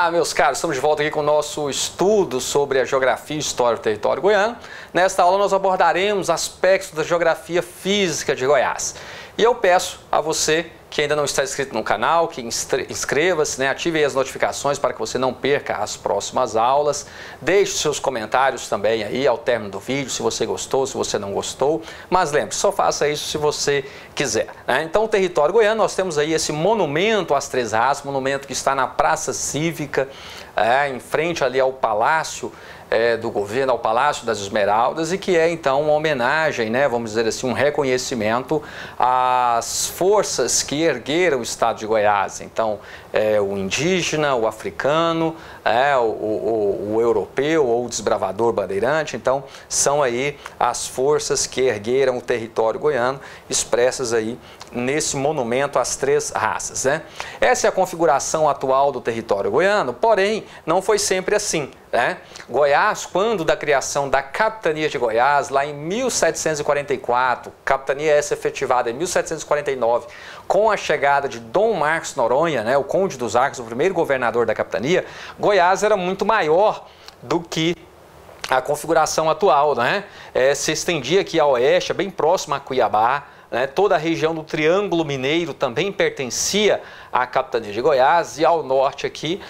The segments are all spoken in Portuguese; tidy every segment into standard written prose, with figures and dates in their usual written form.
Olá, meus caros, estamos de volta aqui com o nosso estudo sobre a geografia e história do território goiano. Nesta aula nós abordaremos aspectos da geografia física de Goiás. E eu peço a você que ainda não está inscrito no canal, que inscreva-se, ative aí as notificações para que você não perca as próximas aulas. Deixe seus comentários também aí ao término do vídeo, se você gostou, se você não gostou. Mas lembre, só faça isso se você quiser. Então, o território goiano, nós temos aí esse monumento às Três Raças, monumento que está na Praça Cívica, em frente ali ao Palácio do Governo, ao Palácio das Esmeraldas, e que é então uma homenagem, vamos dizer assim, um reconhecimento às forças que ergueram o estado de Goiás. Então, o indígena, o africano, o europeu ou o desbravador bandeirante. Então, são aí as forças que ergueram o território goiano, expressas aí nesse monumento às Três Raças. Essa é a configuração atual do território goiano, porém, não foi sempre assim. Goiás, quando da criação da Capitania de Goiás, lá em 1744, capitania essa efetivada em 1749, com a chegada de Dom Marcos Noronha, o Conde dos Arcos, o primeiro governador da capitania, Goiás era muito maior do que a configuração atual, se estendia aqui a oeste, bem próximo a Cuiabá. Toda a região do Triângulo Mineiro também pertencia à capitania de Goiás, e ao norte aqui,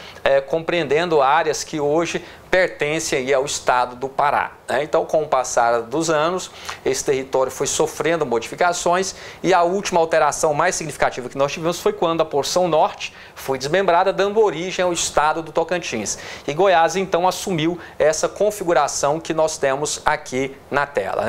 compreendendo áreas que hoje pertencem aí ao estado do Pará. Então, com o passar dos anos, esse território foi sofrendo modificações, e a última alteração mais significativa que nós tivemos foi quando a porção norte foi desmembrada, dando origem ao estado do Tocantins. E Goiás, então, assumiu essa configuração que nós temos aqui na tela.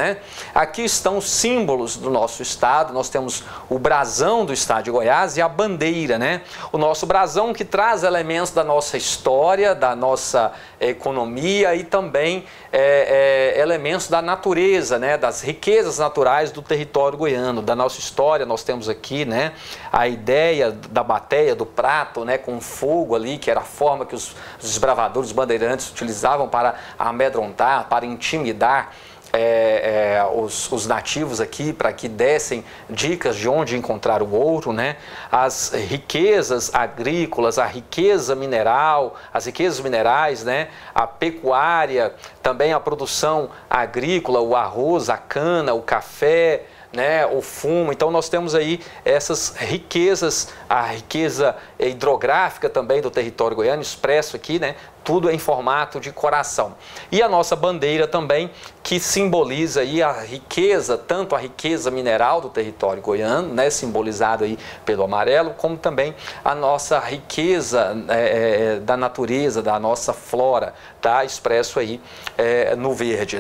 Aqui estão os símbolos do nosso estado. Nós temos o brasão do estado de Goiás e a bandeira, o nosso brasão, que traz elementos da nossa história, da nossa economia e também elementos da natureza, das riquezas naturais do território goiano, da nossa história. Nós temos aqui a ideia da bateia, do prato, com fogo ali, que era a forma que os desbravadores bandeirantes utilizavam para amedrontar, para intimidar os nativos aqui, para que dessem dicas de onde encontrar o ouro, as riquezas agrícolas, a riqueza mineral, as riquezas minerais, a pecuária, também a produção agrícola, o arroz, a cana, o café, o fumo. Então nós temos aí essas riquezas, a riqueza hidrográfica também do território goiano, expresso aqui, tudo em formato de coração. E a nossa bandeira também, que simboliza aí a riqueza, tanto a riqueza mineral do território goiano, simbolizado aí pelo amarelo, como também a nossa riqueza da natureza, da nossa flora, expresso aí no verde,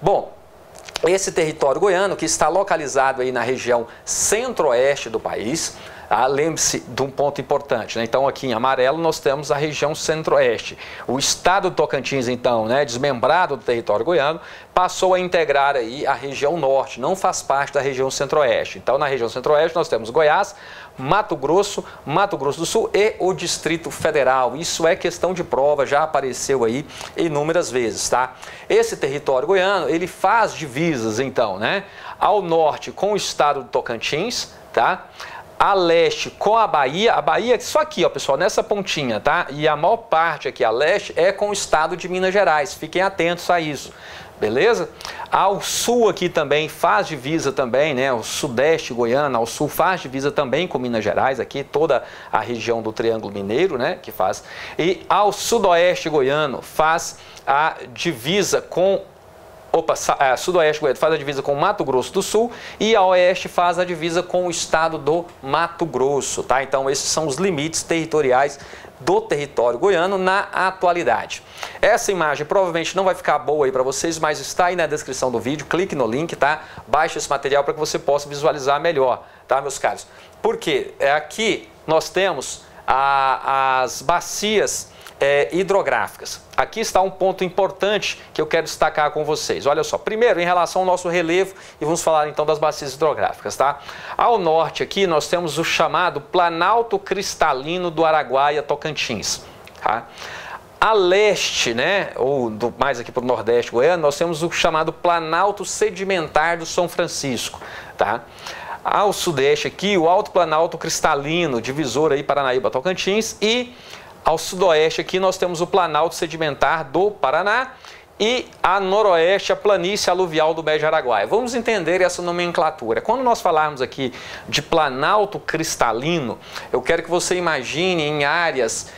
Bom, esse território goiano, que está localizado aí na região centro-oeste do país, lembre-se de um ponto importante, Então, aqui em amarelo, nós temos a região centro-oeste. O estado do Tocantins, então, desmembrado do território goiano, passou a integrar aí a região norte, não faz parte da região centro-oeste. Então, na região centro-oeste, nós temos Goiás, Mato Grosso do Sul e o Distrito Federal. Isso é questão de prova, já apareceu aí inúmeras vezes, Esse território goiano, ele faz divisas, então, ao norte com o estado do Tocantins, a leste com a Bahia só aqui, pessoal, nessa pontinha, E a maior parte aqui a leste é com o estado de Minas Gerais. Fiquem atentos a isso, beleza? Ao sul aqui também faz divisa também, o sudeste goiano, ao sul faz divisa também com Minas Gerais, aqui toda a região do Triângulo Mineiro, que faz. E ao sudoeste goiano faz a divisa com sudoeste goiano faz a divisa com o Mato Grosso do Sul, e a oeste faz a divisa com o estado do Mato Grosso, Então, esses são os limites territoriais do território goiano na atualidade. Essa imagem provavelmente não vai ficar boa aí para vocês, mas está aí na descrição do vídeo. Clique no link, Baixe esse material para que você possa visualizar melhor, meus caros? Porque aqui nós temos as bacias hidrográficas. Aqui está um ponto importante que eu quero destacar com vocês. Olha só, primeiro em relação ao nosso relevo, e vamos falar então das bacias hidrográficas, Ao norte aqui nós temos o chamado Planalto Cristalino do Araguaia Tocantins, A leste, ou mais aqui para o nordeste goiano, nós temos o chamado Planalto Sedimentar do São Francisco, Ao sudeste aqui, o Alto Planalto Cristalino, divisor aí Paranaíba Tocantins, e ao sudoeste aqui nós temos o Planalto Sedimentar do Paraná e a noroeste, a planície aluvial do Médio Araguaia. Vamos entender essa nomenclatura. Quando nós falarmos aqui de planalto cristalino, eu quero que você imagine em áreas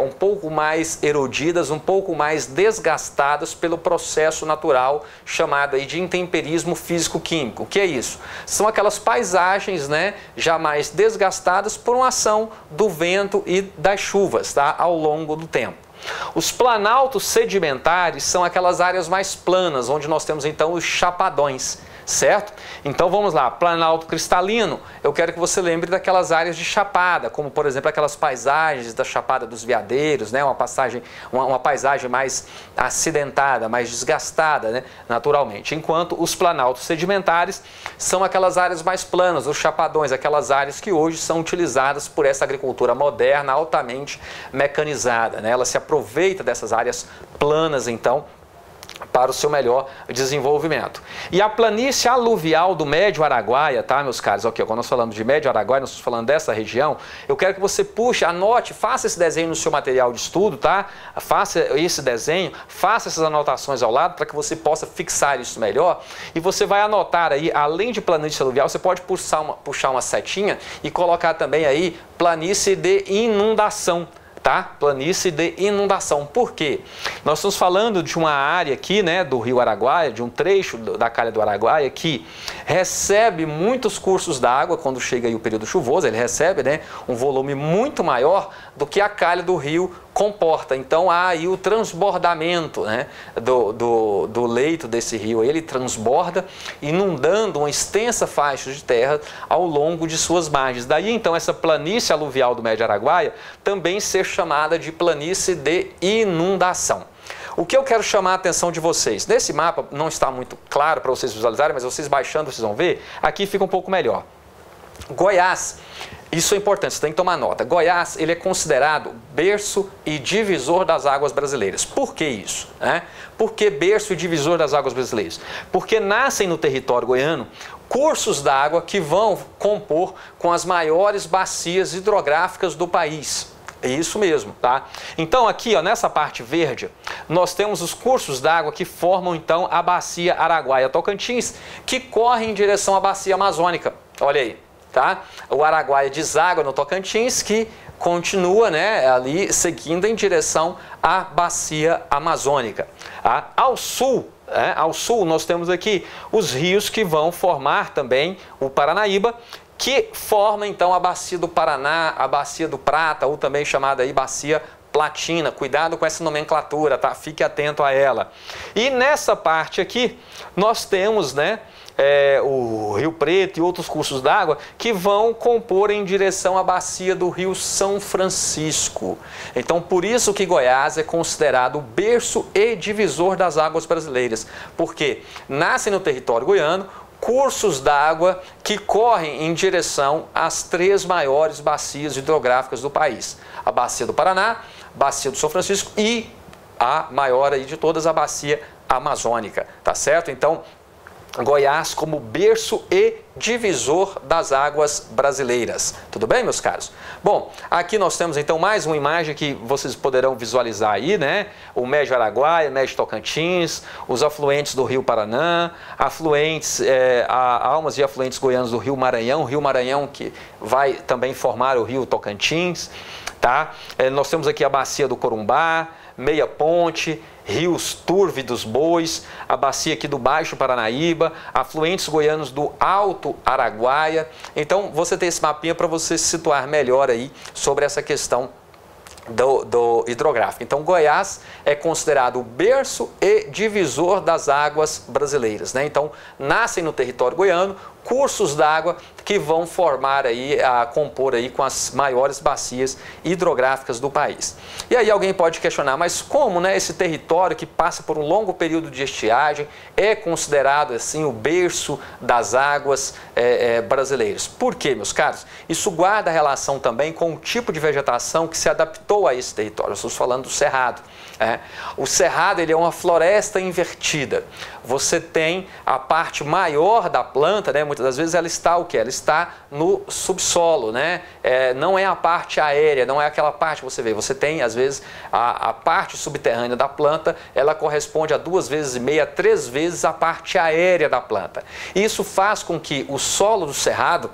um pouco mais erodidas, um pouco mais desgastadas pelo processo natural chamado aí de intemperismo físico-químico. O que é isso? São aquelas paisagens, né, já mais desgastadas por uma ação do vento e das chuvas, tá, ao longo do tempo. Os planaltos sedimentares são aquelas áreas mais planas, onde nós temos então os chapadões, certo? Então vamos lá, planalto cristalino, eu quero que você lembre daquelas áreas de chapada, como por exemplo aquelas paisagens da Chapada dos Veadeiros, né? Uma paisagem mais acidentada, mais desgastada, né? Naturalmente. Enquanto os planaltos sedimentares são aquelas áreas mais planas, os chapadões, aquelas áreas que hoje são utilizadas por essa agricultura moderna, altamente mecanizada, né? Ela se aproveita dessas áreas planas, então, para o seu melhor desenvolvimento. E a planície aluvial do Médio Araguaia, tá, meus caros? Ok, quando nós falamos de Médio Araguaia, nós estamos falando dessa região, eu quero que você puxe, anote, faça esse desenho no seu material de estudo, tá? Faça esse desenho, faça essas anotações ao lado para que você possa fixar isso melhor. E você vai anotar aí, além de planície aluvial, você pode puxar uma setinha e colocar também aí planície de inundação. Tá? Planície de inundação. Por quê? Nós estamos falando de uma área aqui, né, do Rio Araguaia, de um trecho da calha do Araguaia que recebe muitos cursos d'água quando chega aí o período chuvoso, ele recebe, né, um volume muito maior do que a calha do rio comporta. Então há aí o transbordamento, né, do leito desse rio. Ele transborda, inundando uma extensa faixa de terra ao longo de suas margens. Daí então essa planície aluvial do Médio Araguaia também ser chamada de planície de inundação. O que eu quero chamar a atenção de vocês, nesse mapa não está muito claro para vocês visualizarem, mas vocês baixando vocês vão ver, aqui fica um pouco melhor. Goiás, isso é importante, você tem que tomar nota. Goiás, ele é considerado berço e divisor das águas brasileiras. Por que isso? Por que berço e divisor das águas brasileiras? Porque nascem no território goiano cursos d'água que vão compor com as maiores bacias hidrográficas do país. É isso mesmo, tá? Então aqui, ó, nessa parte verde, nós temos os cursos d'água que formam então a bacia Araguaia-Tocantins, que corre em direção à bacia amazônica. Olha aí, tá? O Araguaia deságua no Tocantins, que continua, né, ali seguindo em direção à bacia amazônica. Tá? Ao sul nós temos aqui os rios que vão formar também o Paranaíba, que forma então a bacia do Paraná, a bacia do Prata, ou também chamada aí bacia Platina. Cuidado com essa nomenclatura, tá? Fique atento a ela. E nessa parte aqui nós temos, né, o Rio Preto e outros cursos d'água que vão compor em direção à bacia do Rio São Francisco. Então, por isso que Goiás é considerado o berço e divisor das águas brasileiras, porque nascem no território goiano cursos d'água que correm em direção às três maiores bacias hidrográficas do país. A bacia do Paraná, a bacia do São Francisco e a maior aí de todas, a bacia amazônica, tá certo? Então, Goiás como berço e divisor das águas brasileiras. Tudo bem, meus caros? Bom, aqui nós temos então mais uma imagem que vocês poderão visualizar aí, né? O Médio Araguaia, Médio Tocantins, os afluentes do Rio Paraná, afluentes, almas e afluentes goianos do Rio Maranhão que vai também formar o Rio Tocantins, tá? Nós temos aqui a bacia do Corumbá, Meia Ponte, rios Turve dos Bois, a bacia aqui do Baixo Paranaíba, afluentes goianos do Alto Araguaia. Então, você tem esse mapinha para você se situar melhor aí sobre essa questão do hidrográfico. Então, Goiás é considerado o berço e divisor das águas brasileiras, né? Então, nascem no território goiano cursos d'água que vão formar aí, compor aí com as maiores bacias hidrográficas do país. E aí alguém pode questionar, mas como, né, esse território que passa por um longo período de estiagem é considerado assim o berço das águas brasileiras? Por quê, meus caros? Isso guarda relação também com o tipo de vegetação que se adaptou a esse território. Estamos falando do cerrado. O cerrado, ele é uma floresta invertida. Você tem a parte maior da planta, né, muitas das vezes ela está o quê? Ela está no subsolo, né? Não é a parte aérea, não é aquela parte que você vê. Você tem, às vezes, a parte subterrânea da planta, ela corresponde a 2,5 vezes, a 3 vezes a parte aérea da planta. Isso faz com que o solo do cerrado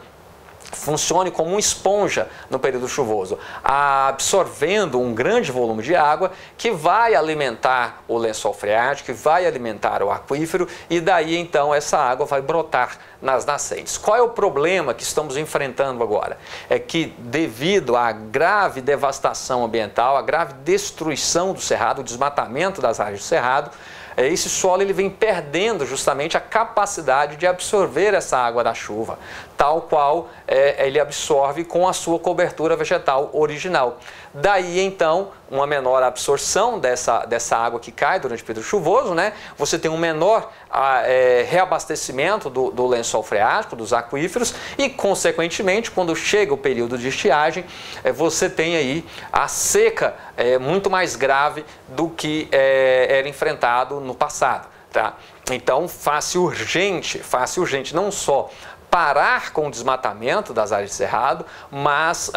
funcione como uma esponja no período chuvoso, absorvendo um grande volume de água que vai alimentar o lençol freático, que vai alimentar o aquífero e daí então essa água vai brotar nas nascentes. Qual é o problema que estamos enfrentando agora? É que devido à grave devastação ambiental, à grave destruição do cerrado, o desmatamento das áreas do cerrado, esse solo ele vem perdendo justamente a capacidade de absorver essa água da chuva, tal qual ele absorve com a sua cobertura vegetal original. Daí, então, uma menor absorção dessa água que cai durante o período chuvoso, né? Você tem um menor reabastecimento do lençol freático, dos aquíferos e, consequentemente, quando chega o período de estiagem, você tem aí a seca muito mais grave do que era enfrentado no passado, tá? Então, faz-se urgente não só parar com o desmatamento das áreas de cerrado, mas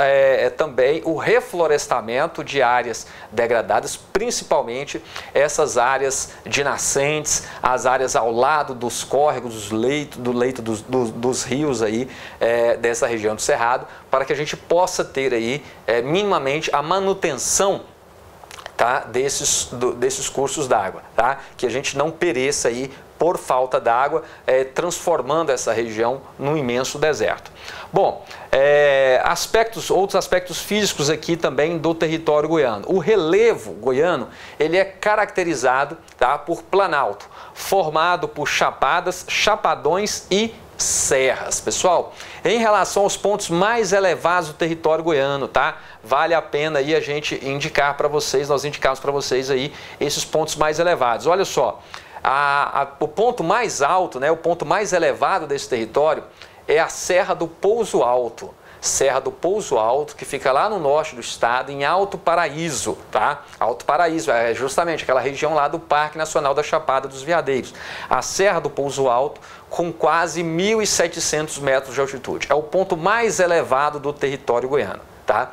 também o reflorestamento de áreas degradadas, principalmente essas áreas de nascentes, as áreas ao lado dos córregos, do leito dos rios aí, dessa região do cerrado, para que a gente possa ter aí minimamente a manutenção, tá, desses cursos d'água, tá? Que a gente não pereça aí por falta d'água, transformando essa região num imenso deserto. Bom, outros aspectos físicos aqui também do território goiano. O relevo goiano, ele é caracterizado, tá, por planalto, formado por chapadas, chapadões e serras. Pessoal, em relação aos pontos mais elevados do território goiano, tá? Vale a pena aí a gente indicar para vocês, nós indicamos para vocês aí esses pontos mais elevados. Olha só, o ponto mais alto, né, o ponto mais elevado desse território é a Serra do Pouso Alto. Serra do Pouso Alto, que fica lá no norte do estado, em Alto Paraíso, tá? Alto Paraíso é justamente aquela região lá do Parque Nacional da Chapada dos Veadeiros. A Serra do Pouso Alto, com quase 1.700 metros de altitude. É o ponto mais elevado do território goiano, tá?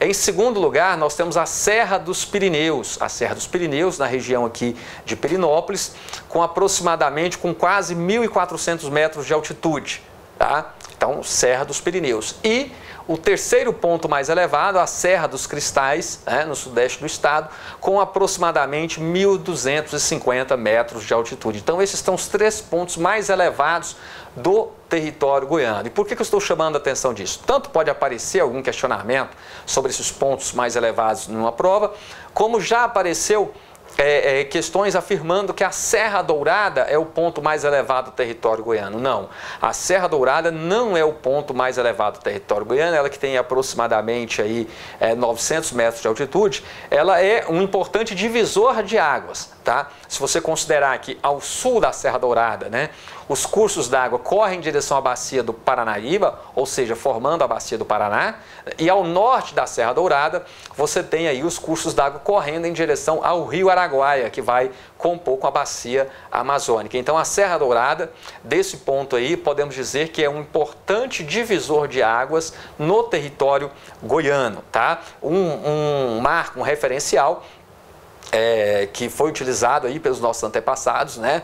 Em segundo lugar, nós temos a Serra dos Pirineus. A Serra dos Pirineus, na região aqui de Pirinópolis, com quase 1.400 metros de altitude, tá? Então, Serra dos Pirineus. E o terceiro ponto mais elevado, a Serra dos Cristais, né, no sudeste do estado, com aproximadamente 1.250 metros de altitude. Então, esses são os 3 pontos mais elevados do território goiano. E por que eu estou chamando a atenção disso? Tanto pode aparecer algum questionamento sobre esses pontos mais elevados numa prova, como já apareceu questões afirmando que a Serra Dourada é o ponto mais elevado do território goiano. Não, a Serra Dourada não é o ponto mais elevado do território goiano, ela que tem aproximadamente aí, 900 metros de altitude, ela é um importante divisor de águas, tá? Se você considerar que ao sul da Serra Dourada, né, os cursos d'água correm em direção à bacia do Paranaíba, ou seja, formando a bacia do Paraná, e ao norte da Serra Dourada, você tem aí os cursos d'água correndo em direção ao Rio Araguaia, que vai compor com a bacia amazônica. Então, a Serra Dourada, desse ponto aí, podemos dizer que é um importante divisor de águas no território goiano, tá? Um marco, um referencial, que foi utilizado aí pelos nossos antepassados, né,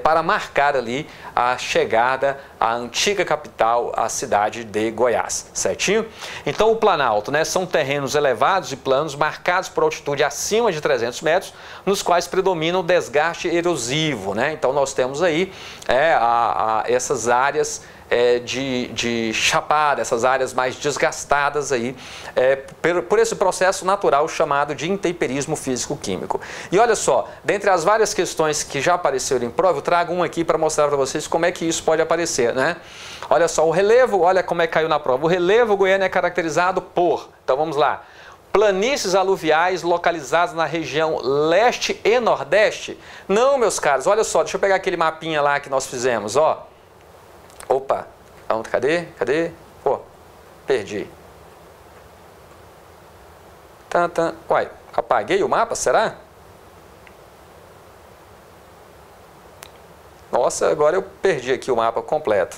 para marcar ali a chegada à antiga capital, a cidade de Goiás, certinho? Então, o Planalto, né, são terrenos elevados e planos marcados por altitude acima de 300 metros, nos quais predomina o desgaste erosivo, né? Então, nós temos aí essas áreas de chapada, essas áreas mais desgastadas aí, por esse processo natural chamado de intemperismo físico-químico. E olha só, dentre as várias questões que já apareceram em prova, eu trago uma aqui para mostrar para vocês como é que isso pode aparecer, né? Olha só, o relevo, olha como é que caiu na prova. O relevo goiano é caracterizado por, então vamos lá, planícies aluviais localizadas na região leste e nordeste? Não, meus caros, olha só, deixa eu pegar aquele mapinha lá que nós fizemos, ó. Opa, cadê? Pô, perdi. Uai, apaguei o mapa, será? Nossa, agora eu perdi aqui o mapa completo.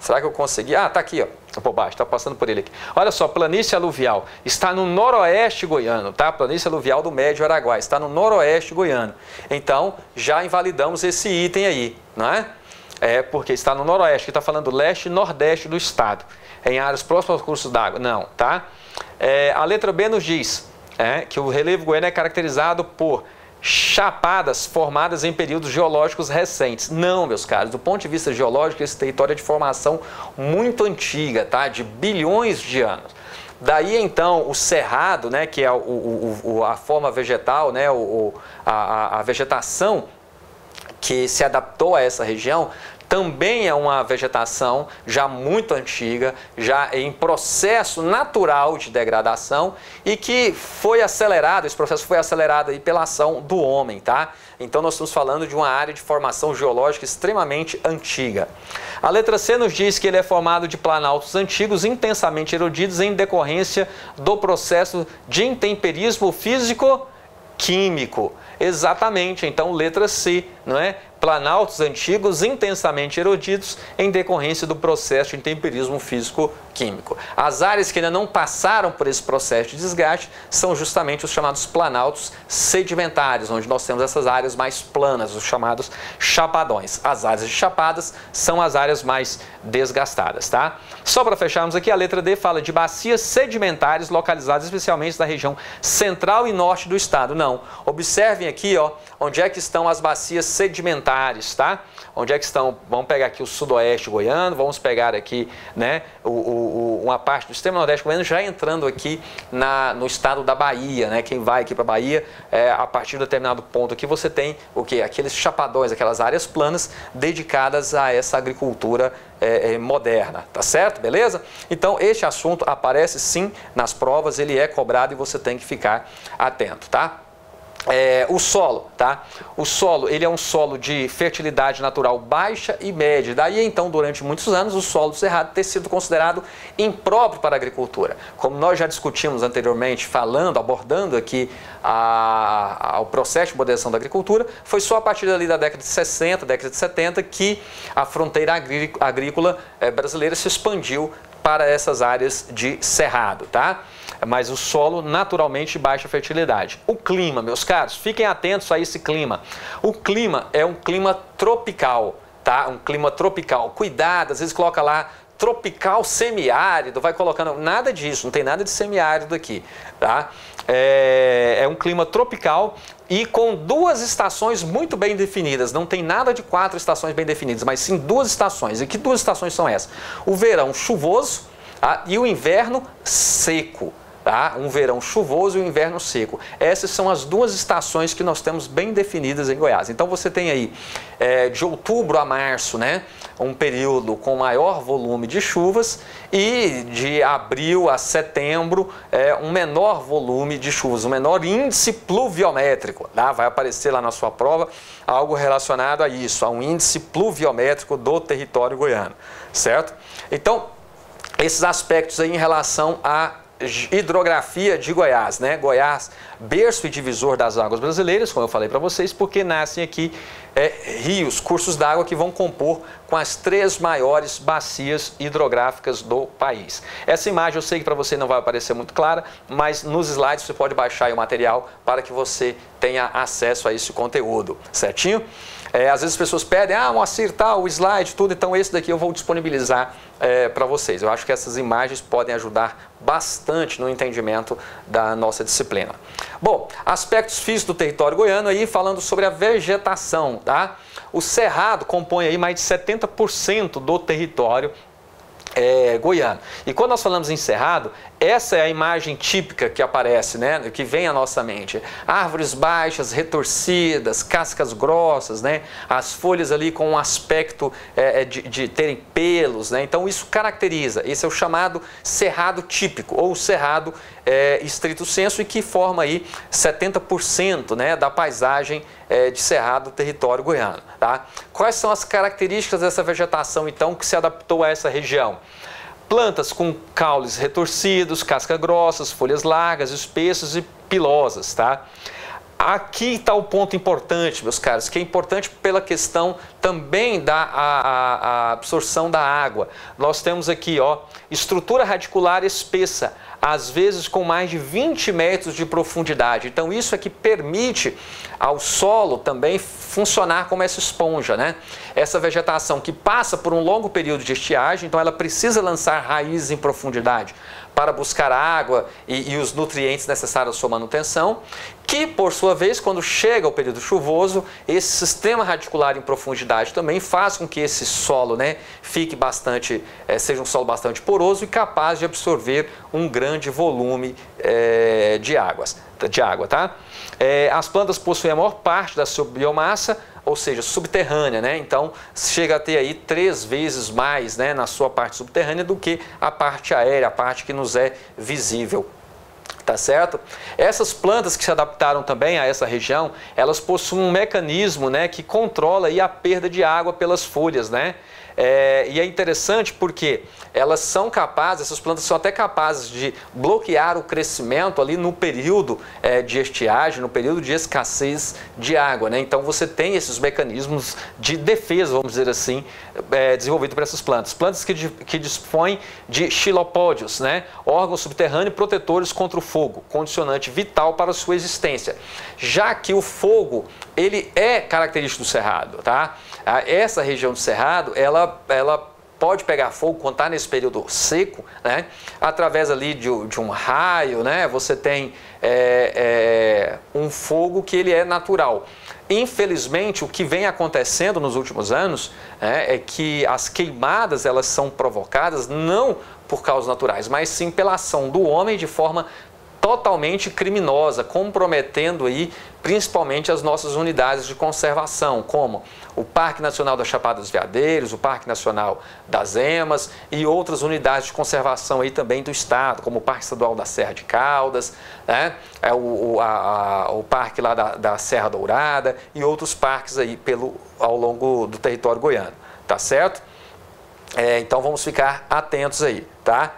Será que eu consegui? Ah, tá aqui, ó. Por baixo, tá passando por ele aqui. Olha só, planície aluvial. Está no noroeste goiano, tá? Planície aluvial do Médio Araguaia. Está no noroeste goiano. Então, já invalidamos esse item aí, não é? Porque está no noroeste, que está falando leste e nordeste do estado. Em áreas próximas aos cursos d'água. Não, tá? A letra B nos diz que o relevo goiano é caracterizado por chapadas formadas em períodos geológicos recentes. Não, meus caros, do ponto de vista geológico, esse território é de formação muito antiga, tá? De bilhões de anos. Daí, então, o cerrado, né, que é a forma vegetal, né, a vegetação que se adaptou a essa região, também é uma vegetação já muito antiga, já em processo natural de degradação e que foi acelerado, esse processo foi acelerado aí pela ação do homem, tá? Então nós estamos falando de uma área de formação geológica extremamente antiga. A letra C nos diz que ele é formado de planaltos antigos intensamente erodidos em decorrência do processo de intemperismo físico-químico. Exatamente, então letra C, não é? Planaltos antigos intensamente erodidos em decorrência do processo de intemperismo físico-químico. As áreas que ainda não passaram por esse processo de desgaste são justamente os chamados planaltos sedimentares, onde nós temos essas áreas mais planas, os chamados chapadões. As áreas de chapadas são as áreas mais desgastadas, tá? Só para fecharmos aqui, a letra D fala de bacias sedimentares localizadas especialmente na região central e norte do estado. Não, observem aqui, ó, onde é que estão as bacias sedimentares, tá? Onde é que estão? Vamos pegar aqui o sudoeste goiano, vamos pegar aqui, né, uma parte do extremo nordeste goiano, já entrando aqui no estado da Bahia, né? Quem vai aqui para a Bahia, a partir de determinado ponto aqui, você tem o quê? Aqueles chapadões, aquelas áreas planas dedicadas a essa agricultura moderna, tá certo? Beleza? Então, este assunto aparece sim nas provas, ele é cobrado e você tem que ficar atento, tá? O solo, tá? O solo, ele é um solo de fertilidade natural baixa e média. Daí, então, durante muitos anos, o solo do cerrado ter sido considerado impróprio para a agricultura. Como nós já discutimos anteriormente, abordando aqui o processo de modernização da agricultura, foi só a partir da década de 60, década de 70, que a fronteira agrícola brasileira se expandiu para essas áreas de cerrado, tá? Mas o solo naturalmente de baixa fertilidade. O clima, meus caros, fiquem atentos a esse clima. O clima é um clima tropical, tá? Um clima tropical. Cuidado, às vezes coloca lá tropical semiárido, vai colocando, nada disso, não tem nada de semiárido aqui, tá? É um clima tropical e com duas estações muito bem definidas. Não tem nada de 4 estações bem definidas, mas sim 2 estações. E que 2 estações são essas? O verão chuvoso, tá? E o inverno seco. Tá? Um verão chuvoso e um inverno seco. Essas são as 2 estações que nós temos bem definidas em Goiás. Então você tem aí de outubro a março, né, um período com maior volume de chuvas e de abril a setembro um menor volume de chuvas, um menor índice pluviométrico. Tá? Vai aparecer lá na sua prova algo relacionado a isso, a um índice pluviométrico do território goiano, certo? Então, esses aspectos aí em relação à hidrografia de Goiás, né? Goiás, berço e divisor das águas brasileiras, como eu falei para vocês, porque nascem aqui rios, cursos d'água que vão compor com as 3 maiores bacias hidrográficas do país. Essa imagem eu sei que para você não vai aparecer muito clara, mas nos slides você pode baixar aí o material para que você tenha acesso a esse conteúdo, certinho? Às vezes as pessoas pedem, Moacir, o slide, tudo, então esse daqui eu vou disponibilizar para vocês. Eu acho que essas imagens podem ajudar bastante no entendimento da nossa disciplina. Bom, aspectos físicos do território goiano aí, falando sobre a vegetação, tá? O cerrado compõe aí mais de 70% do território goiano. E quando nós falamos em cerrado, essa é a imagem típica que aparece, né, que vem à nossa mente. Árvores baixas, retorcidas, cascas grossas, né, as folhas ali com um aspecto de terem pelos, né, então isso caracteriza, esse é o chamado cerrado típico, ou cerrado estrito sensu, e que forma aí 70%, né, da paisagem de cerrado do território goiano, tá? Quais são as características dessa vegetação, então, que se adaptou a essa região? Plantas com caules retorcidos, cascas grossas, folhas largas, espessas e pilosas, tá? Aqui está o ponto importante, meus caros, que é importante pela questão também da a absorção da água. Nós temos aqui, ó, estrutura radicular espessa, às vezes com mais de 20 metros de profundidade. Então isso é que permite ao solo também funcionar como essa esponja, né? Essa vegetação que passa por um longo período de estiagem, então ela precisa lançar raízes em profundidade para buscar água e os nutrientes necessários à sua manutenção, que por sua vez, quando chega o período chuvoso, esse sistema radicular em profundidade também faz com que esse solo, né, fique bastante, seja um solo bastante poroso e capaz de absorver um grande volume de água, tá? As plantas possuem a maior parte da sua biomassa, ou seja, subterrânea, né? Então chega a ter aí 3 vezes mais, né, na sua parte subterrânea do que a parte aérea, a parte que nos é visível. Tá certo? Essas plantas que se adaptaram também a essa região, elas possuem um mecanismo, né, que controla aí a perda de água pelas folhas, né? E é interessante porque elas são capazes, essas plantas são até capazes de bloquear o crescimento ali no período de estiagem, no período de escassez de água, né? Então você tem esses mecanismos de defesa, vamos dizer assim, desenvolvido por essas plantas. Plantas que dispõem de xilopódios, né? Órgãos subterrâneos protetores contra o fogo, condicionante vital para a sua existência. Já que o fogo, ele é característico do cerrado, tá? Essa região do cerrado, ela pode pegar fogo quando está nesse período seco, né? Através ali de um raio, né? Você tem um fogo que ele é natural. Infelizmente, o que vem acontecendo nos últimos anos é que as queimadas elas são provocadas não por causas naturais, mas sim pela ação do homem de forma totalmente criminosa, comprometendo aí principalmente as nossas unidades de conservação, como o Parque Nacional da Chapada dos Veadeiros, o Parque Nacional das Emas e outras unidades de conservação aí também do estado, como o Parque Estadual da Serra de Caldas, né? O parque lá da Serra Dourada e outros parques aí ao longo do território goiano, tá certo? Então vamos ficar atentos aí, tá?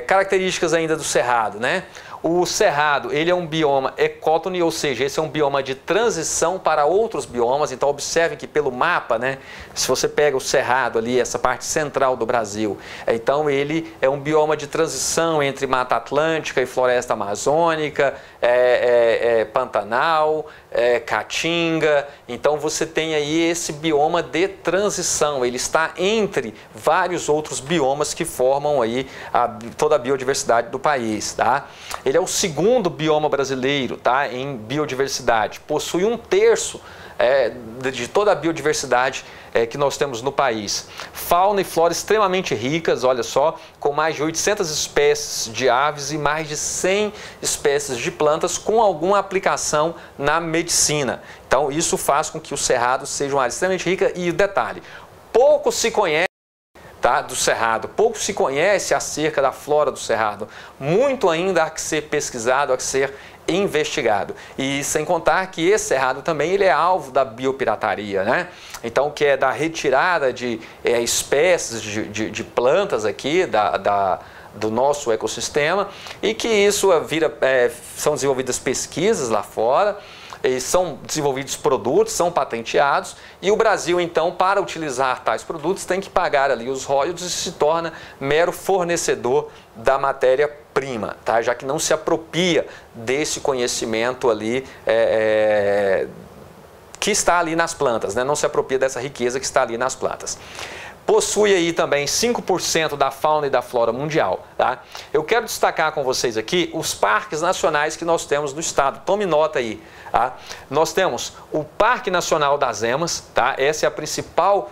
Características ainda do cerrado, né? O cerrado, ele é um bioma ecótone, ou seja, esse é um bioma de transição para outros biomas. Então observem que pelo mapa, né, se você pega o cerrado ali, essa parte central do Brasil, então ele é um bioma de transição entre Mata Atlântica e Floresta Amazônica, Pantanal, Caatinga. Então você tem aí esse bioma de transição, ele está entre vários outros biomas que formam aí toda a biodiversidade do país, tá? Ele é o segundo bioma brasileiro, tá, em biodiversidade, possui 1/3 de toda a biodiversidade que nós temos no país. Fauna e flora extremamente ricas, olha só, com mais de 800 espécies de aves e mais de 100 espécies de plantas com alguma aplicação na medicina. Então isso faz com que o cerrado seja uma área extremamente rica e, detalhe, pouco se conhece do cerrado, pouco se conhece acerca da flora do cerrado, muito ainda há que ser pesquisado, há que ser investigado. E sem contar que esse cerrado também ele é alvo da biopirataria, né? Então, que é da retirada de espécies de plantas aqui do nosso ecossistema, e que isso são desenvolvidas pesquisas lá fora, e são desenvolvidos produtos, são patenteados, e o Brasil, então, para utilizar tais produtos, tem que pagar ali os royalties e se torna mero fornecedor da matéria-prima, tá? Já que não se apropria desse conhecimento ali que está ali nas plantas, né? Não se apropria dessa riqueza que está ali nas plantas. Possui aí também 5% da fauna e da flora mundial, tá? Eu quero destacar com vocês aqui os parques nacionais que nós temos no estado. Tome nota aí, tá? Nós temos o Parque Nacional das Emas, tá? Essa é a principal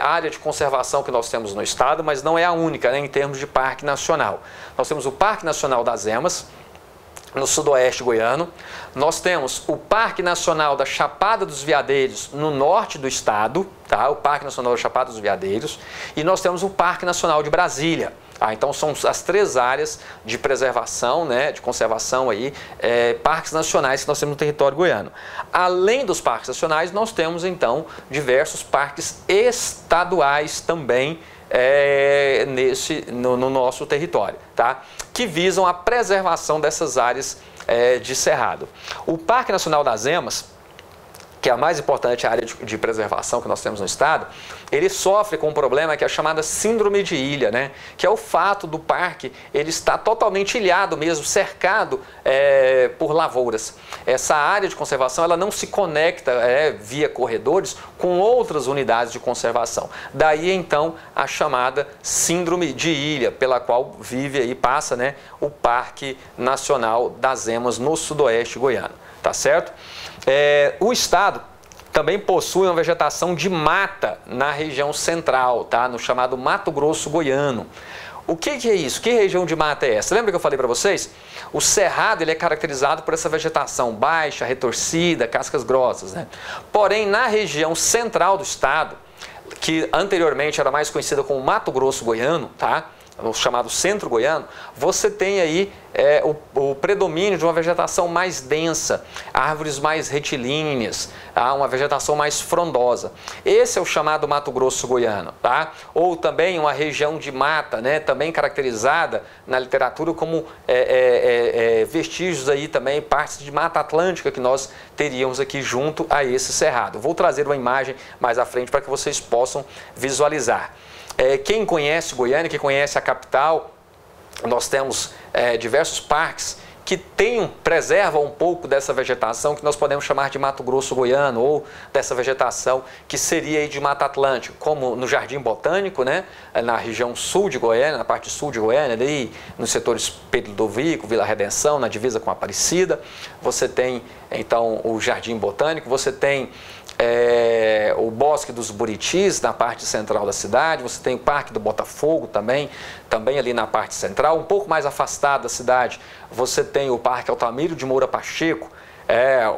área de conservação que nós temos no estado, mas não é a única, né, em termos de parque nacional. Nós temos o Parque Nacional das Emas, no sudoeste goiano. Nós temos o Parque Nacional da Chapada dos Veadeiros, no norte do estado, tá? O Parque Nacional da Chapada dos Veadeiros. E nós temos o Parque Nacional de Brasília. Então são as 3 áreas de preservação, né, de conservação aí, parques nacionais que nós temos no território goiano. Além dos parques nacionais, nós temos então diversos parques estaduais também no nosso território, tá? Que visam a preservação dessas áreas de cerrado. O Parque Nacional das Emas, que é a mais importante área de preservação que nós temos no estado, ele sofre com um problema que é a chamada síndrome de ilha, né? Que é o fato do parque ele estar totalmente ilhado mesmo, cercado por lavouras. Essa área de conservação ela não se conecta via corredores com outras unidades de conservação. Daí então a chamada síndrome de ilha, pela qual vive e passa, né, o Parque Nacional das Emas no sudoeste goiano, tá certo? O estado também possui uma vegetação de mata na região central, tá? No chamado Mato Grosso Goiano. O que é isso? Que região de mata é essa? Lembra que eu falei para vocês? O cerrado ele é caracterizado por essa vegetação baixa, retorcida, cascas grossas, né? Porém, na região central do estado, que anteriormente era mais conhecida como Mato Grosso Goiano, tá? O chamado centro goiano, você tem aí o predomínio de uma vegetação mais densa, árvores mais retilíneas, uma vegetação mais frondosa. Esse é o chamado Mato Grosso Goiano, tá? Ou também uma região de mata, né? Também caracterizada na literatura como vestígios aí também, partes de Mata Atlântica que nós teríamos aqui junto a esse cerrado. Vou trazer uma imagem mais à frente para que vocês possam visualizar. Quem conhece Goiânia, quem conhece a capital, nós temos diversos parques que preservam um pouco dessa vegetação que nós podemos chamar de Mato Grosso Goiano, ou dessa vegetação que seria aí de Mata Atlântica, como no Jardim Botânico, né, na região sul de Goiânia, na parte sul de Goiânia, ali nos setores Pedro Ludovico, Vila Redenção, na divisa com Aparecida. Você tem então o Jardim Botânico, você tem o Bosque dos Buritis na parte central da cidade, você tem o Parque do Botafogo também ali na parte central. Um pouco mais afastado da cidade, você tem o Parque Altamiro de Moura Pacheco,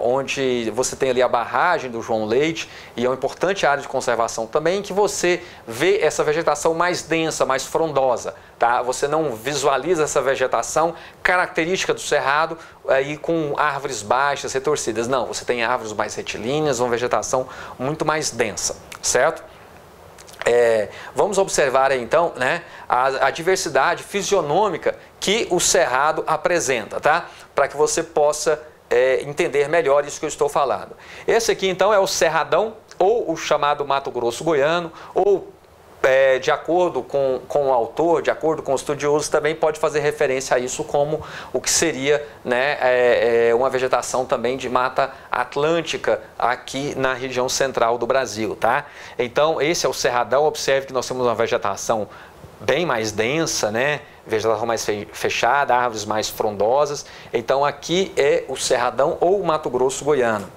onde você tem ali a barragem do João Leite, e é uma importante área de conservação também, que você vê essa vegetação mais densa, mais frondosa, tá? Você não visualiza essa vegetação característica do cerrado aí com árvores baixas, retorcidas. Não, você tem árvores mais retilíneas, uma vegetação muito mais densa, certo? Vamos observar aí, então, né, a diversidade fisionômica que o cerrado apresenta, tá? Para que você possa entender melhor isso que eu estou falando. Esse aqui então é o Cerradão, ou o chamado Mato Grosso Goiano, ou de acordo com o autor, de acordo com o estudioso, também pode fazer referência a isso como o que seria, né, uma vegetação também de Mata Atlântica aqui na região central do Brasil, tá? Então esse é o Cerradão. Observe que nós temos uma vegetação bem mais densa, né? Vegetação mais fechada, árvores mais frondosas. Então aqui é o Cerradão ou o Mato Grosso Goiano.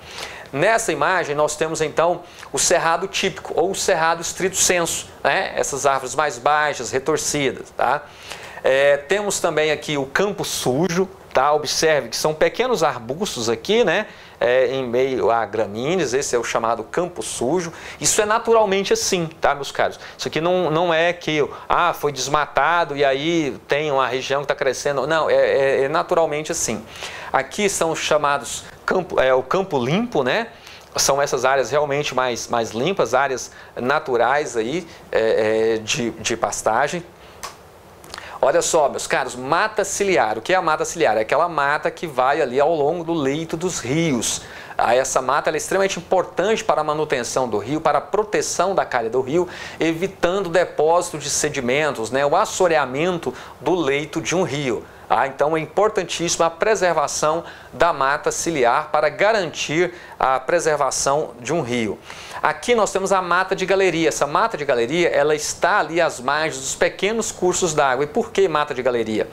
Nessa imagem nós temos então o cerrado típico ou o cerrado estrito sensu, né? Essas árvores mais baixas, retorcidas, tá? Temos também aqui o campo sujo, tá? Observe que são pequenos arbustos aqui, né? Em meio a gramíneas. Esse é o chamado campo sujo. Isso é naturalmente assim, tá, meus caros? Isso aqui não é que foi desmatado e aí tem uma região que está crescendo. Não, é naturalmente assim. Aqui são os chamados o campo limpo, né? São essas áreas realmente mais limpas, áreas naturais aí de pastagem. Olha só, meus caros, mata ciliar. O que é a mata ciliar? É aquela mata que vai ali ao longo do leito dos rios. Essa mata é extremamente importante para a manutenção do rio, para a proteção da calha do rio, evitando o depósito de sedimentos, né, o assoreamento do leito de um rio. Então é importantíssima a preservação da mata ciliar para garantir a preservação de um rio. Aqui nós temos a mata de galeria. Essa mata de galeria, ela está ali às margens dos pequenos cursos d'água. E por que mata de galeria?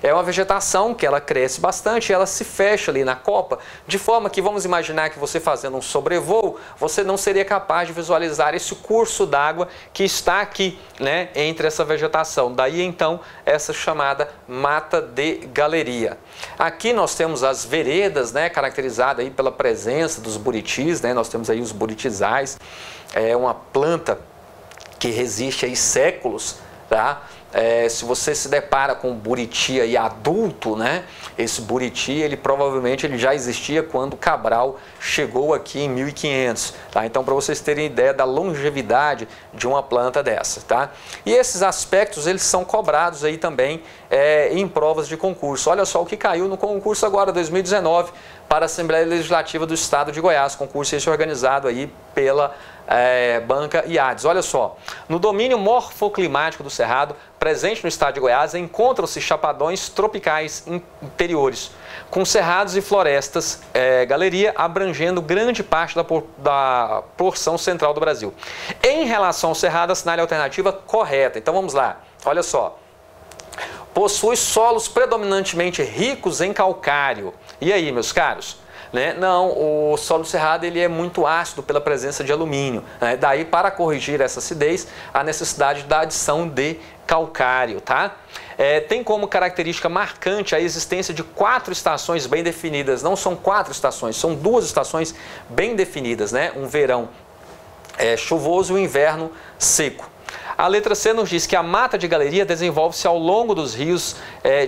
É uma vegetação que ela cresce bastante, ela se fecha ali na copa, de forma que vamos imaginar que você fazendo um sobrevoo, você não seria capaz de visualizar esse curso d'água que está aqui, né, entre essa vegetação. Daí então essa chamada mata de galeria. Aqui nós temos as veredas, né, caracterizadas aí pela presença dos buritis, né, nós temos aí os buritizais, é uma planta que resiste aí séculos tá? Se você se depara com um buriti aí adulto, né? Esse buriti, ele provavelmente já existia quando Cabral chegou aqui em 1500, tá? Então, para vocês terem ideia da longevidade de uma planta dessa, tá? E esses aspectos, eles são cobrados aí também em provas de concurso. Olha só o que caiu no concurso agora, 2019, para a Assembleia Legislativa do Estado de Goiás, concurso esse organizado aí pela Banca IADES. Olha só, no domínio morfoclimático do Cerrado, presente no estado de Goiás, encontram-se chapadões tropicais interiores, com cerrados e florestas, galeria abrangendo grande parte da porção central do Brasil. Em relação ao cerrado, assinale a alternativa correta. Então vamos lá, olha só. Possui solos predominantemente ricos em calcário. E aí, meus caros? Não, o solo cerrado ele é muito ácido pela presença de alumínio. Daí, para corrigir essa acidez, a necessidade da adição de calcário, tá? Tem como característica marcante a existência de 4 estações bem definidas. Não são 4 estações, são 2 estações bem definidas, né? Um verão chuvoso e um inverno seco. A letra C nos diz que a mata de galeria desenvolve-se ao longo dos rios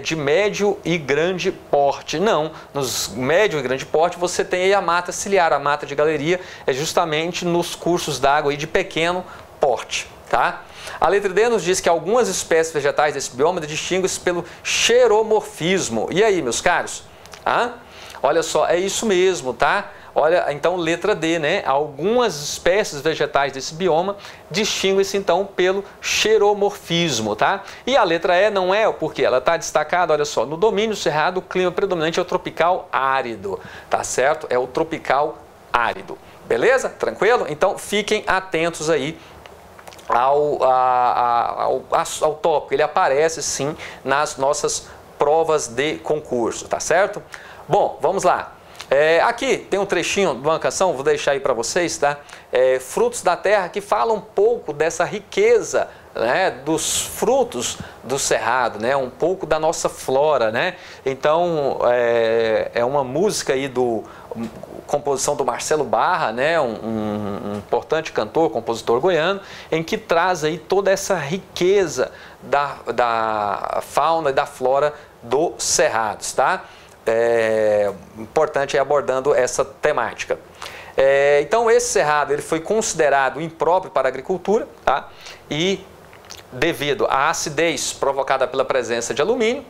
de médio e grande porte. Não, nos médio e grande porte você tem aí a mata ciliar. A mata de galeria é justamente nos cursos d'água de pequeno porte, tá? A letra D nos diz que algumas espécies vegetais desse bioma distinguem-se pelo xeromorfismo. E aí, meus caros? Olha só, é isso mesmo, tá? Olha, então, letra D, né? Algumas espécies vegetais desse bioma distinguem-se, então, pelo xeromorfismo, tá? E a letra E não é, porque ela está destacada, olha só, no domínio cerrado, o clima predominante é o tropical árido, tá certo? É o tropical árido, beleza? Tranquilo? Então, fiquem atentos aí ao tópico. Ele aparece, sim, nas nossas provas de concurso, tá certo? Bom, vamos lá. Aqui tem um trechinho de uma canção, vou deixar aí para vocês, tá? Frutos da Terra, que fala um pouco dessa riqueza, né, dos frutos do cerrado, né? Um pouco da nossa flora, né? Então, é uma música aí composição do Marcelo Barra, né? Um importante cantor, compositor goiano, em que traz aí toda essa riqueza da fauna e da flora do cerrados, tá? Importante abordando essa temática. Então esse cerrado ele foi considerado impróprio para a agricultura, tá? E devido à acidez provocada pela presença de alumínio,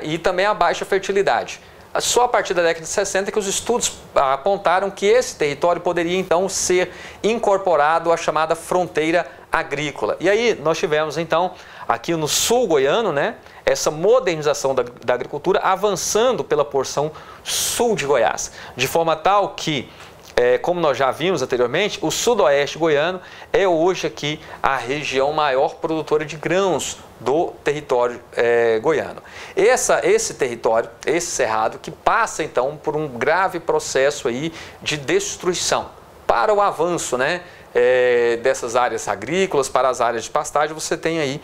e também à baixa fertilidade. Só a partir da década de 60 que os estudos apontaram que esse território poderia então ser incorporado à chamada fronteira agrícola. E aí nós tivemos então aqui no sul goiano, né, essa modernização da agricultura avançando pela porção sul de Goiás, de forma tal que, como nós já vimos anteriormente, o sudoeste goiano é hoje aqui a região maior produtora de grãos do território goiano. Esse território, esse cerrado, que passa então por um grave processo aí de destruição. Para o avanço, né, dessas áreas agrícolas, para as áreas de pastagem, você tem aí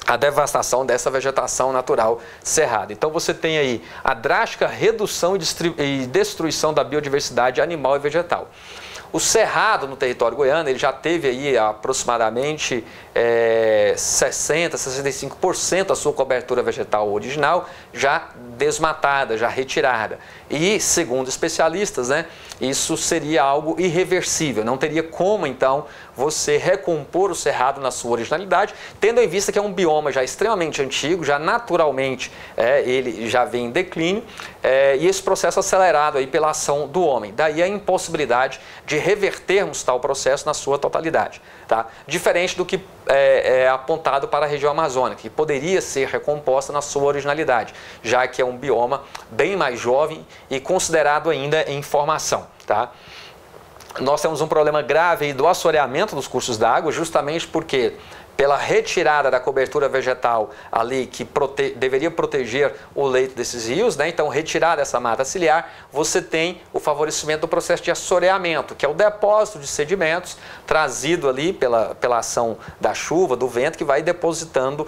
a devastação dessa vegetação natural cerrada. Então você tem aí a drástica redução e destruição da biodiversidade animal e vegetal. O cerrado no território goiano, ele já teve aí aproximadamente 60%, 65% da sua cobertura vegetal original já desmatada, já retirada. E, segundo especialistas, né, isso seria algo irreversível, não teria como, então, você recompor o cerrado na sua originalidade, tendo em vista que é um bioma já extremamente antigo, já naturalmente ele já vem em declínio, e esse processo acelerado aí pela ação do homem. Daí a impossibilidade de revertermos tal processo na sua totalidade, tá? Diferente do que é apontado para a região amazônica, que poderia ser recomposta na sua originalidade, já que é um bioma bem mais jovem e considerado ainda em formação, tá? Nós temos um problema grave aí do assoreamento dos cursos d'água, justamente porque pela retirada da cobertura vegetal ali que deveria proteger o leito desses rios, né? Então, retirada essa mata ciliar, você tem o favorecimento do processo de assoreamento, que é o depósito de sedimentos trazido ali pela ação da chuva, do vento, que vai depositando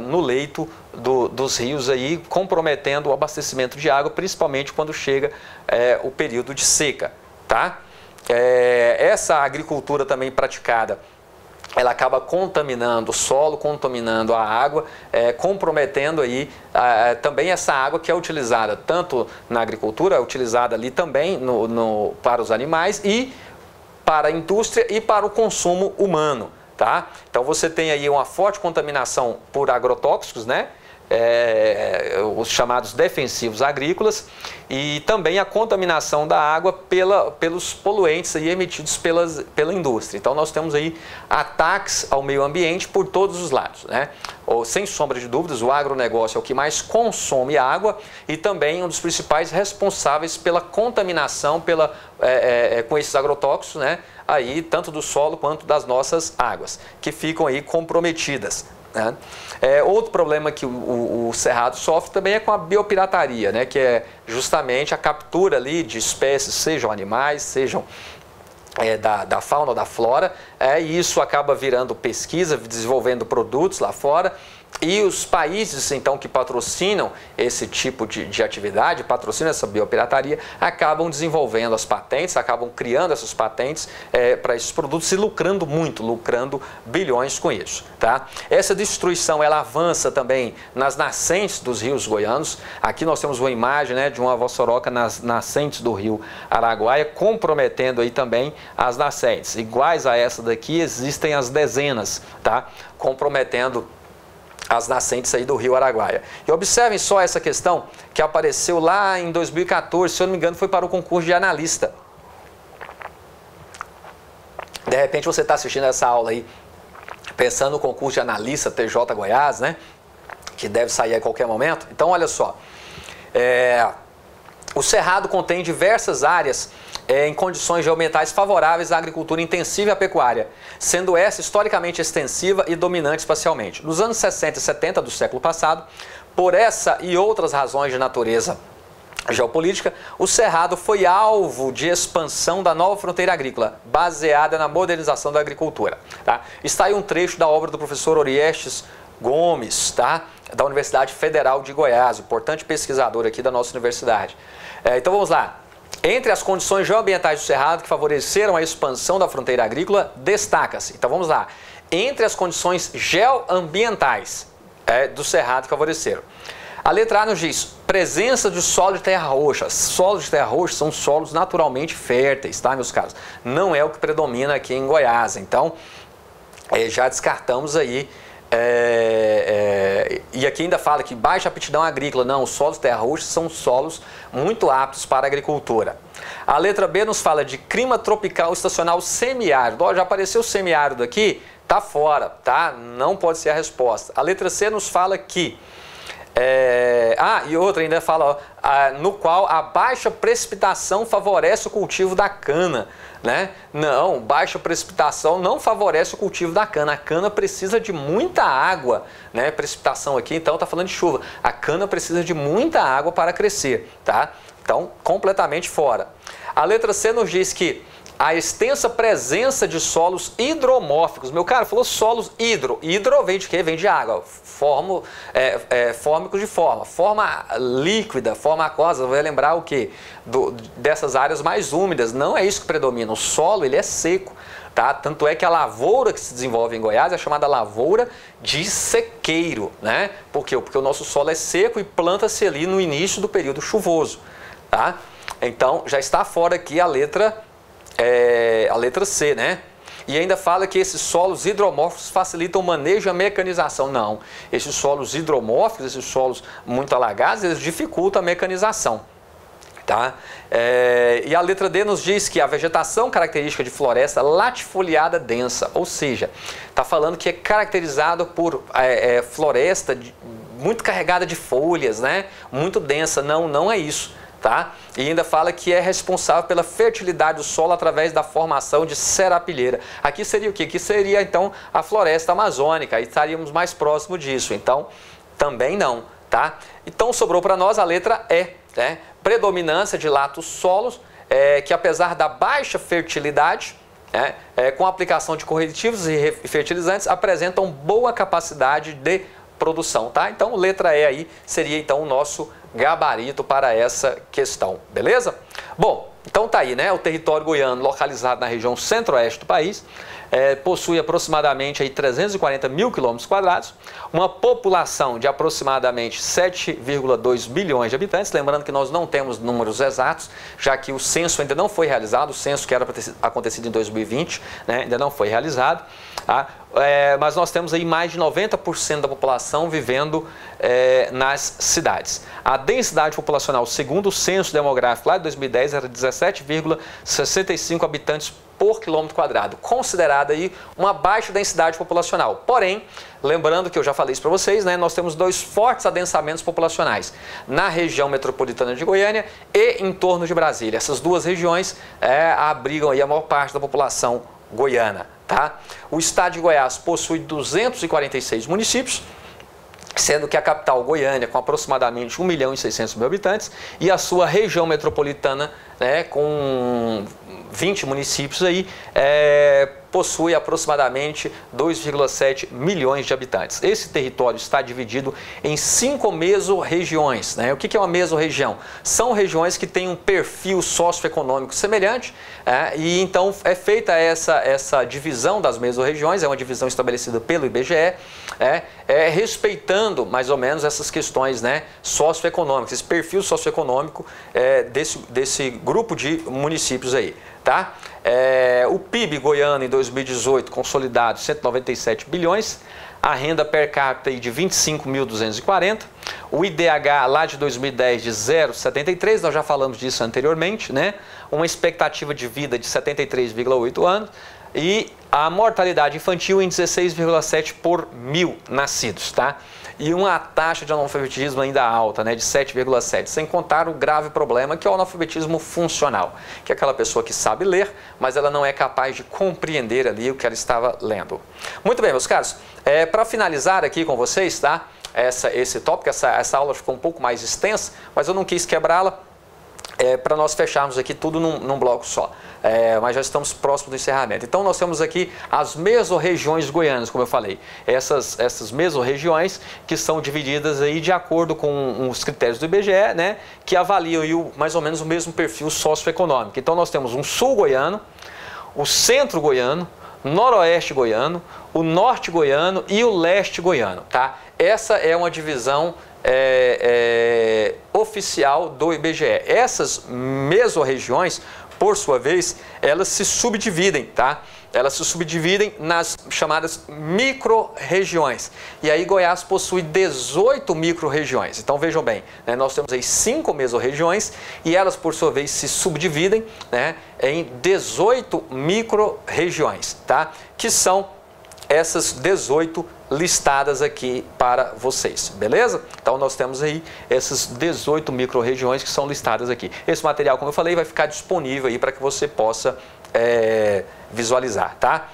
no leito dos rios aí, comprometendo o abastecimento de água, principalmente quando chega o período de seca, tá? Essa agricultura também praticada ela acaba contaminando o solo, contaminando a água, comprometendo aí também essa água que é utilizada tanto na agricultura, é utilizada ali também para os animais e para a indústria e para o consumo humano, tá? Então você tem aí uma forte contaminação por agrotóxicos, né? Os chamados defensivos agrícolas, e também a contaminação da água pelos poluentes aí emitidos pela indústria. Então nós temos aí ataques ao meio ambiente por todos os lados, né? Sem sombra de dúvidas, o agronegócio é o que mais consome água e também um dos principais responsáveis pela contaminação com esses agrotóxicos, né? Aí, tanto do solo quanto das nossas águas, que ficam aí comprometidas. Né? Outro problema que o cerrado sofre também é com a biopirataria, né? Que é justamente a captura ali de espécies, sejam animais, sejam da fauna ou da flora, e isso acaba virando pesquisa, desenvolvendo produtos lá fora. E os países, então, que patrocinam esse tipo de atividade, patrocinam essa biopirataria, acabam desenvolvendo as patentes, acabam criando essas patentes para esses produtos e lucrando muito, lucrando bilhões com isso, tá? Essa destruição, ela avança também nas nascentes dos rios goianos. Aqui nós temos uma imagem, né, de uma vossoroca nas nascentes do rio Araguaia, comprometendo aí também as nascentes. Iguais a essa daqui, existem as dezenas, tá? Comprometendo as nascentes aí do rio Araguaia. E observem só essa questão que apareceu lá em 2014, se eu não me engano, foi para o concurso de analista. De repente você está assistindo essa aula aí, pensando no concurso de analista TJ Goiás, né? Que deve sair a qualquer momento. Então, olha só. O Cerrado contém diversas áreas em condições geoambientais favoráveis à agricultura intensiva e à pecuária, sendo essa historicamente extensiva e dominante espacialmente. Nos anos 60 e 70 do século passado, por essa e outras razões de natureza geopolítica, o Cerrado foi alvo de expansão da nova fronteira agrícola, baseada na modernização da agricultura. Tá? Está aí um trecho da obra do professor Oriestes Gomes, tá? Da Universidade Federal de Goiás, importante pesquisador aqui da nossa universidade. Então vamos lá. Entre as condições geoambientais do Cerrado que favoreceram a expansão da fronteira agrícola, destaca-se. Então vamos lá. Entre as condições geoambientais do Cerrado que favoreceram. A letra A nos diz presença de solo de terra roxa. Solos de terra roxa são solos naturalmente férteis, tá, meus caros? Não é o que predomina aqui em Goiás. Então, já descartamos aí. E aqui ainda fala que baixa aptidão agrícola. Não, os solos de terra roxa são solos muito aptos para a agricultura. A letra B nos fala de clima tropical estacional semiárido. Ó, já apareceu semiárido aqui, tá fora, tá? Não pode ser a resposta. A letra C nos fala que e outra ainda fala, no qual a baixa precipitação favorece o cultivo da cana, né? Não, baixa precipitação não favorece o cultivo da cana. A cana precisa de muita água, né? Precipitação aqui, então tá falando de chuva. A cana precisa de muita água para crescer, tá? Então, completamente fora. A letra C nos diz que a extensa presença de solos hidromórficos. Meu cara, falou solos hidro. Hidro vem de quê? Vem de água. Fórmicos de forma. Forma líquida, forma aquosa. Vai lembrar o quê? Dessas áreas mais úmidas. Não é isso que predomina. O solo, ele é seco. Tá? Tanto é que a lavoura que se desenvolve em Goiás é chamada lavoura de sequeiro. Né? Por quê? Porque o nosso solo é seco e planta-se ali no início do período chuvoso. Tá? Então, já está fora aqui a letra C, né? E ainda fala que esses solos hidromórficos facilitam o manejo e a mecanização. Não, esses solos hidromórficos, esses solos muito alagados, eles dificultam a mecanização. Tá? E a letra D nos diz que a vegetação característica de floresta latifoliada densa, ou seja, está falando que é caracterizado por floresta muito carregada de folhas, né? Muito densa. Não, não é isso. Tá? E ainda fala que é responsável pela fertilidade do solo através da formação de serapilheira. Aqui seria o quê? Aqui seria então a floresta amazônica, aí estaríamos mais próximo disso. Então, também não, tá? Então sobrou para nós a letra E, né? Predominância de latos solos, que apesar da baixa fertilidade, com a aplicação de corretivos e fertilizantes, apresentam boa capacidade de produção, tá? Então, letra E aí seria então o nosso gabarito para essa questão, beleza? Bom, então tá aí, né? O território goiano localizado na região centro-oeste do país, possui aproximadamente aí 340 mil quilômetros quadrados, uma população de aproximadamente 7,2 bilhões de habitantes, lembrando que nós não temos números exatos, já que o censo ainda não foi realizado, o censo que era para ter acontecido em 2020, né, ainda não foi realizado, tá? Mas nós temos aí mais de 90% da população vivendo nas cidades. A densidade populacional, segundo o censo demográfico lá de 2010, era 17,65 habitantes por quilômetro quadrado, considerada aí uma baixa densidade populacional. Porém, lembrando que eu já falei isso para vocês, né, nós temos dois fortes adensamentos populacionais na região metropolitana de Goiânia e em torno de Brasília. Essas duas regiões abrigam aí a maior parte da população goiana. Tá? O estado de Goiás possui 246 municípios, sendo que a capital Goiânia com aproximadamente 1.600.000 habitantes e a sua região metropolitana, né, com 20 municípios aí, possui aproximadamente 2,7 milhões de habitantes. Esse território está dividido em 5 mesorregiões, né? O que é uma mesorregião? São regiões que têm um perfil socioeconômico semelhante, e então é feita essa divisão das mesorregiões, é uma divisão estabelecida pelo IBGE, respeitando mais ou menos essas questões, né, socioeconômicas, esse perfil socioeconômico desse grupo de municípios aí. Tá? O PIB goiano em 2018 consolidado 197 bilhões, a renda per capita aí de 25.240, o IDH lá de 2010 de 0,73, nós já falamos disso anteriormente, né? Uma expectativa de vida de 73,8 anos e a mortalidade infantil em 16,7 por 1.000 nascidos, tá? E uma taxa de analfabetismo ainda alta, né, de 7,7, sem contar o grave problema que é o analfabetismo funcional, que é aquela pessoa que sabe ler, mas ela não é capaz de compreender ali o que ela estava lendo. Muito bem, meus caros, para finalizar aqui com vocês, tá, esse tópico, essa aula ficou um pouco mais extensa, mas eu não quis quebrá-la, para nós fecharmos aqui tudo num bloco só. Mas já estamos próximos do encerramento. Então nós temos aqui as mesorregiões goianas, como eu falei. Essas mesorregiões que são divididas aí de acordo com os critérios do IBGE, né, que avaliam aí mais ou menos o mesmo perfil socioeconômico. Então nós temos um sul goiano, o centro goiano, noroeste goiano, o norte goiano e o leste goiano. Tá? Essa é uma divisão oficial do IBGE. Essas mesorregiões, por sua vez, elas se subdividem, tá? Elas se subdividem nas chamadas micro-regiões. E aí Goiás possui 18 micro-regiões. Então vejam bem, né, nós temos aí 5 mesorregiões e elas, por sua vez, se subdividem, né, em 18 micro-regiões, tá? Que são essas 18 listadas aqui para vocês, beleza? Então nós temos aí essas 18 micro-regiões que são listadas aqui. Esse material, como eu falei, vai ficar disponível aí para que você possa visualizar, tá?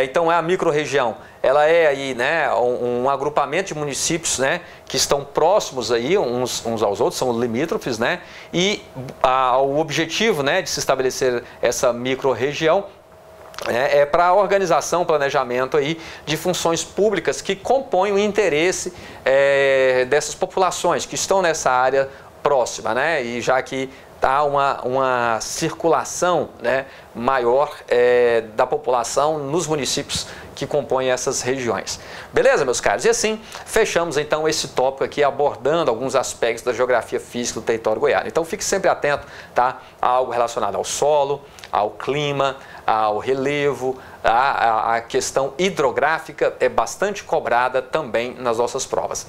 Então a micro-região, ela é aí, né, um agrupamento de municípios, né, que estão próximos aí uns aos outros, são limítrofes, né? E o objetivo, né, de se estabelecer essa micro-região para a organização, planejamento aí de funções públicas que compõem o interesse dessas populações que estão nessa área próxima, né? E já que há uma circulação, né, maior da população nos municípios que compõem essas regiões. Beleza, meus caros? E assim, fechamos então esse tópico aqui abordando alguns aspectos da geografia física do território goiano. Então fique sempre atento, tá, a algo relacionado ao solo, ao clima, ao relevo, a questão hidrográfica é bastante cobrada também nas nossas provas.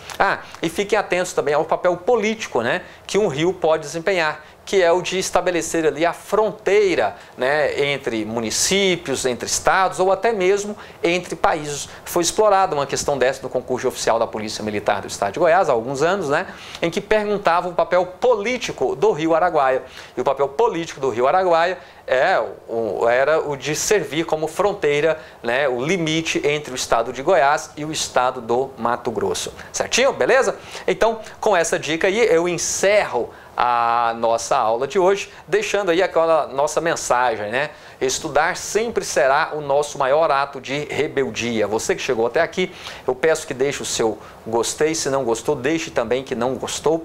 E fiquem atentos também ao papel político, né, que um rio pode desempenhar, que é o de estabelecer ali a fronteira, né, entre municípios, entre estados ou até mesmo entre países. Foi explorada uma questão dessa no concurso oficial da Polícia Militar do Estado de Goiás há alguns anos, né, em que perguntava o papel político do Rio Araguaia. E o papel político do Rio Araguaia era o de servir como fronteira, né, o limite entre o estado de Goiás e o estado do Mato Grosso. Certinho? Beleza? Então, com essa dica aí, eu encerro a nossa aula de hoje, deixando aí aquela nossa mensagem, né? Estudar sempre será o nosso maior ato de rebeldia. Você que chegou até aqui, eu peço que deixe o seu gostei, se não gostou, deixe também que não gostou,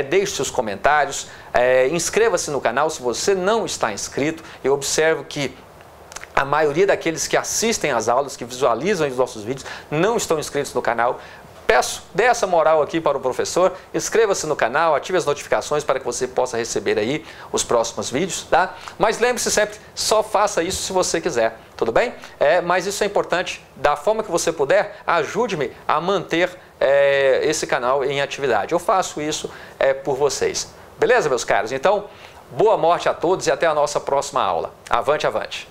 deixe seus comentários, inscreva-se no canal se você não está inscrito. Eu observo que A maioria daqueles que assistem às aulas, que visualizam os nossos vídeos, não estão inscritos no canal. Peço, dê essa moral aqui para o professor, inscreva-se no canal, ative as notificações para que você possa receber aí os próximos vídeos, tá? Mas lembre-se sempre, só faça isso se você quiser, tudo bem? Mas isso é importante, da forma que você puder, ajude-me a manter esse canal em atividade. Eu faço isso por vocês. Beleza, meus caros? Então, boa morte a todos e até a nossa próxima aula. Avante, avante!